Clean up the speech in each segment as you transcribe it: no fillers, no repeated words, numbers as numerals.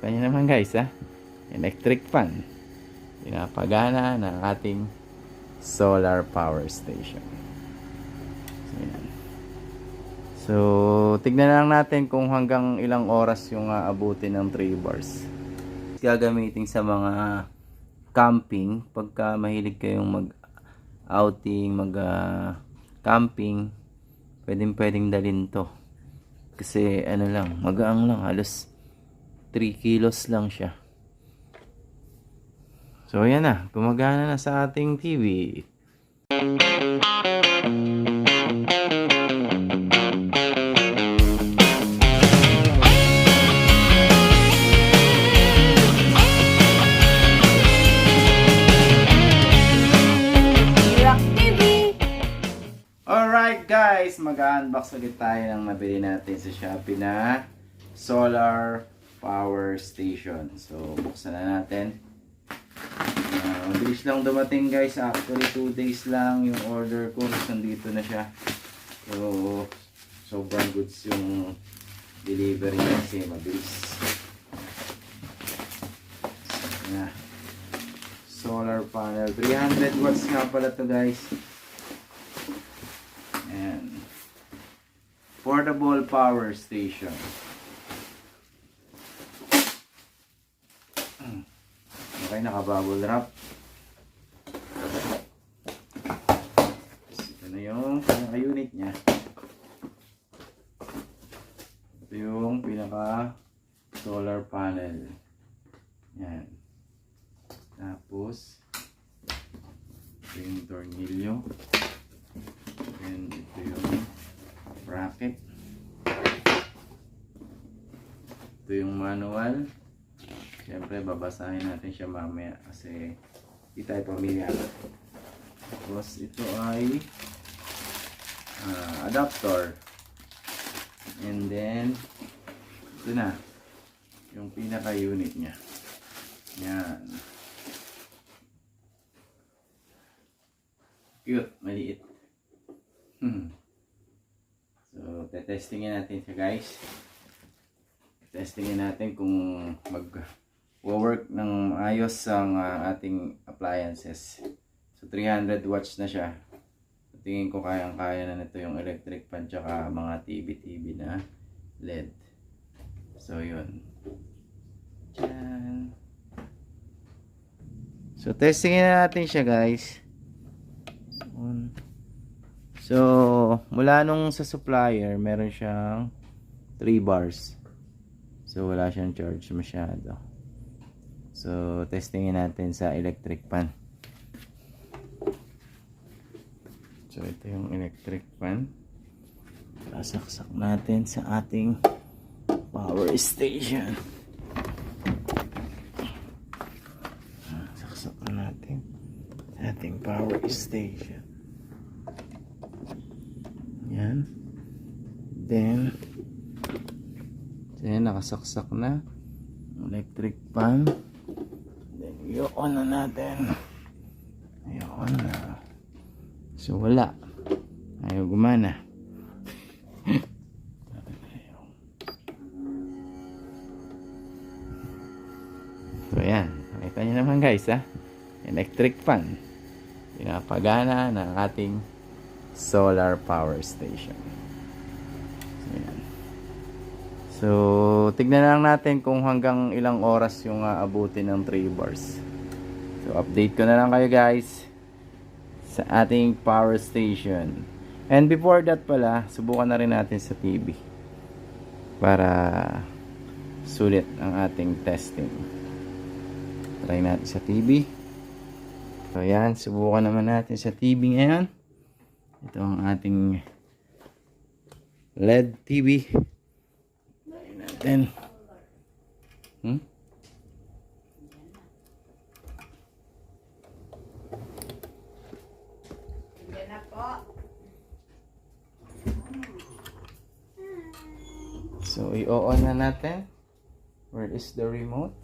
Nakita niyo naman guys ha. Electric fan. Pinapagana ng ating solar power station. So, yan. So, tignan lang natin kung hanggang ilang oras yung aabutin ng 3 bars. Gagamitin sa mga camping. Pagka mahilig kayong mag-outing, mag-camping, pwedeng dalhin to. Kasi ano lang, magaang lang. Halos 3 kilos lang siya. So, yan na. Gumagana na sa ating TV. Alright guys, mag-unbox ulit tayo ng nabili natin sa Shopee na solar power station. So, buksan na natin. Mabilis lang dumating guys. Actually 2 days lang yung order ko. Nandito na siya. So, sobrang goods yung delivery kasi mabilis. So, yeah. Solar panel. 300 watts nga pala to guys. And portable power station. Okay, naka-bubble wrap. Ito na yung pinaka-unit niya. Ito yung pinaka-solar panel. Yan. Tapos, ito yung tornilyo. And ito yung bracket. Ito yung manual. Siyempre babasahin natin siya mamaya kasi hindi tayo pamilyar. Tapos ito ay adapter. And then ito na yung pinaka unit niya. Yan. Cute, maliit. So, testingin natin siya guys. Testingin natin kung mag-work ng ayos ang ating appliances. So, 300 watts na siya. So, tingin ko kayang-kaya na nito yung electric fan tsaka mga TV na LED. So, yun. Diyan. So, testingin natin siya guys. So, mula nung sa supplier, meron siyang 3 bars. So, wala siyang charge masyado. So, testingin natin sa electric fan. So, ito yung electric fan. Sasaksak natin sa ating power station. Saksak natin sa ating power station. Yan. Then nakasaksak na electric fan. Then i-on na natin. I-on na. So wala. Ayaw gumana. So yan. Nakita nyo naman guys ha. Electric fan. Pinapagana ng ating solar power station. So, tignan lang natin kung hanggang ilang oras yung abutin ng 3 bars. So, update ko na lang kayo guys sa ating power station. And before that pala, subukan na rin natin sa TV para sulit ang ating testing. Try natin sa TV. So, yan. Subukan naman natin sa TV ngayon. Ito ang ating LED TV. Try natin. So, i-on na natin. Where is the remote?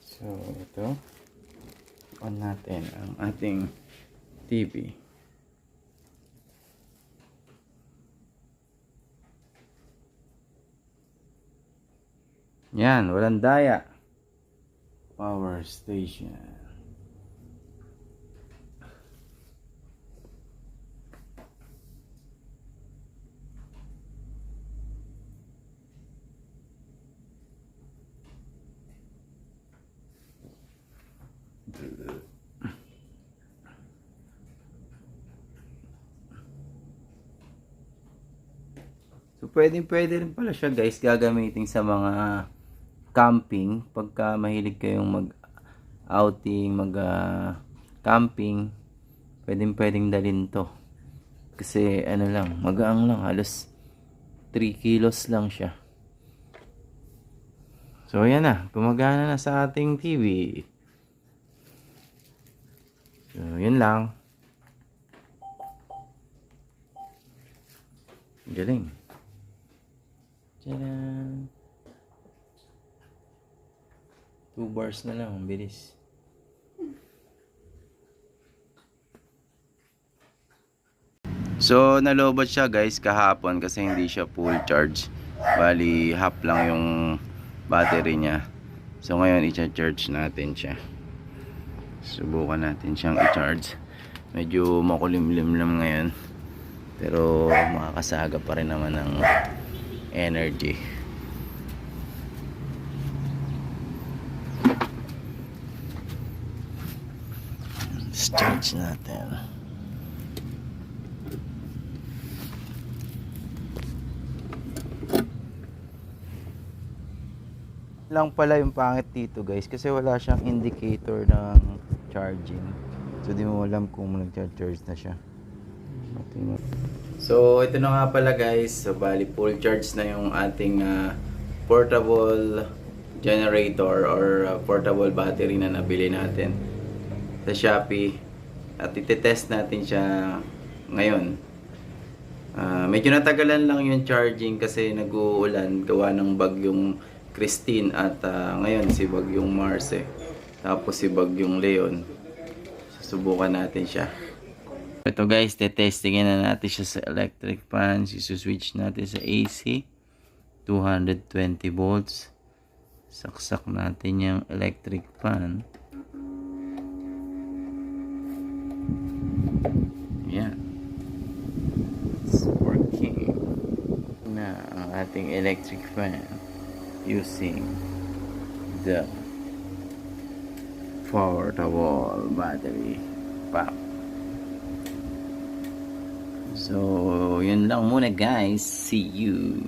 So, ito. On natin ang ating TV. Yan, walang daya. Power station. So, pwede rin pala siya guys gagamitin sa mga camping. Pagka mahilig kayong mag-outing, mag-camping, pwedeng dalhin to. Kasi ano lang, magaang lang. Halos 3 kilos lang siya. So, ayan na. Gumagana na sa ating TV. So, yun lang. Galing. Tadaan! 2 bars na lang. Ang bilis. So, nalobot siya guys kahapon kasi hindi siya full charge. Bali, half lang yung battery niya. So, ngayon i-charge natin siya. Subukan natin siyang i-charge. Medyo makulimlim lang ngayon. Pero makakasaga pa rin naman ng energy. Let's charge natin. Lang pala yung pangit dito guys kasi wala siyang indicator ng charging. So di mo alam kung nag-charge na siya. So ito na nga pala guys. So bali full charge na yung ating portable generator or portable battery na nabili natin sa Shopee. At itetest natin siya ngayon. Medyo natagalan lang yung charging kasi nag-uulan gawa ng bagyong Christine at ngayon si bagyong Marce. Tapos si bagyong Leon. Susubukan natin siya. Ito guys, tetestingin na natin siya sa electric fan. Switch natin sa AC 220 volts. Saksak natin yung electric fan. Yan. It's working na ang ating electric fan using the portable battery pack. So, yun lang muna guys. See you.